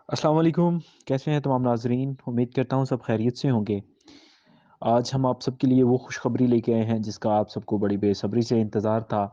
अस्सलाम वालेकुम, कैसे हैं तमाम नाज़रीन? उम्मीद करता हूँ सब खैरियत से होंगे। आज हम आप सबके लिए वो खुशखबरी लेके आए हैं जिसका आप सबको बड़ी बेसब्री से इंतज़ार था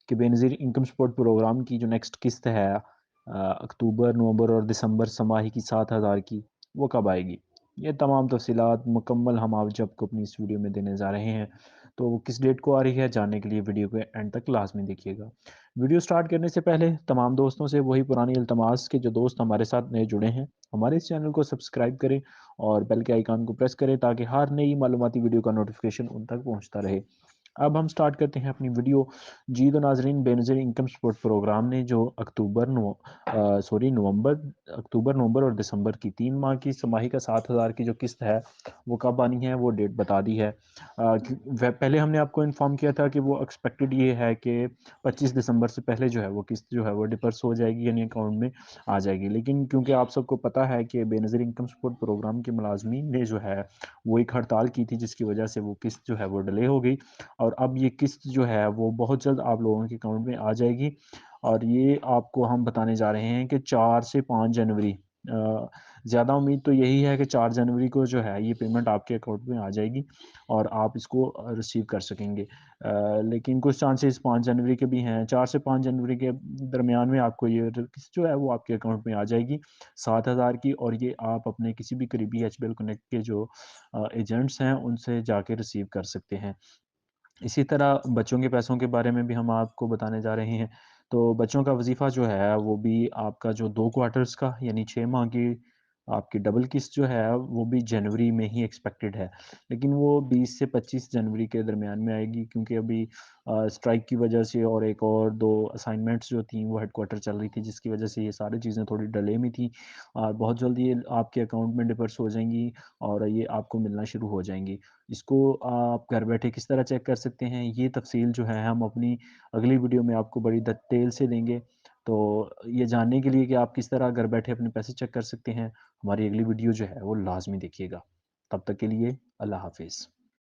कि बेनज़ीर इनकम सपोर्ट प्रोग्राम की जो नेक्स्ट किस्त है अक्टूबर, नवंबर और दिसंबर छमाही की 7,000 की, वो कब आएगी? ये तमाम तफ़सीलात मुकम्मल हम आज आपको अपनी इस वीडियो में देने जा रहे हैं। तो वो किस डेट को आ रही है जानने के लिए वीडियो के एंड तक लाज़मी देखिएगा। वीडियो स्टार्ट करने से पहले तमाम दोस्तों से वही पुरानी इल्तमास कि जो दोस्त हमारे साथ नए जुड़े हैं, हमारे इस चैनल को सब्सक्राइब करें और बेल के आइकन को प्रेस करें ताकि हर नई मालूमाती वीडियो का नोटिफिकेशन उन तक पहुंचता रहे। अब हम स्टार्ट करते हैं अपनी वीडियो। जी तो नाजरीन, बेनज़ीर इनकम सपोर्ट प्रोग्राम ने जो नवंबर अक्टूबर, नवंबर और दिसंबर की 3 माह की छमाही का 7,000 की जो किस्त है, वो कब आनी है वो डेट बता दी है। पहले हमने आपको इन्फॉर्म किया था कि वो एक्सपेक्टेड ये है कि 25 दिसंबर से पहले जो है वो किस्त जो है वो डिपर्स हो जाएगी, यानी अकाउंट में आ जाएगी। लेकिन क्योंकि आप सबको पता है कि बेनज़ीर इनकम सपोर्ट प्रोग्राम के मुलाज़मीन ने जो है वो एक हड़ताल की थी, जिसकी वजह से वो किस्त जो है वो डिले हो गई और अब ये किस्त जो है वो बहुत जल्द आप लोगों के अकाउंट में आ जाएगी। और ये आपको हम बताने जा रहे हैं कि 4 से 5 जनवरी, ज़्यादा उम्मीद तो यही है कि 4 जनवरी को जो है ये पेमेंट आपके अकाउंट में आ जाएगी और आप इसको रिसीव कर सकेंगे। लेकिन कुछ चांसेस 5 जनवरी के भी हैं। 4 से 5 जनवरी के दरमियान में आपको ये किस्त जो है वो आपके अकाउंट में आ जाएगी 7,000 की, और ये आप अपने किसी भी करीबी एचबीएल कनेक्ट के जो एजेंट्स हैं उनसे जाके रिसीव कर सकते हैं। इसी तरह बच्चों के पैसों के बारे में भी हम आपको बताने जा रहे हैं। तो बच्चों का वज़ीफ़ा जो है वो भी आपका जो 2 क्वार्टर्स का यानी 6 माह की आपकी डबल किस्त जो है वो भी जनवरी में ही एक्सपेक्टेड है। लेकिन वो 20 से 25 जनवरी के दरमियान में आएगी, क्योंकि अभी स्ट्राइक की वजह से और एक और 2 असाइनमेंट्स जो थी वो हेडक्वार्टर चल रही थी, जिसकी वजह से ये सारी चीज़ें थोड़ी डिले में थी और बहुत जल्द ये आपके अकाउंट में डिपर्स हो जाएँगी और ये आपको मिलना शुरू हो जाएँगी। इसको आप घर बैठे किस तरह चेक कर सकते हैं, ये तफ़सील जो है हम अपनी अगली वीडियो में आपको बड़ी डिटेल से देंगे। तो ये जानने के लिए कि आप किस तरह घर बैठे अपने पैसे चेक कर सकते हैं, हमारी अगली वीडियो जो है वो लाज़मी देखिएगा। तब तक के लिए अल्लाह हाफ़िज़।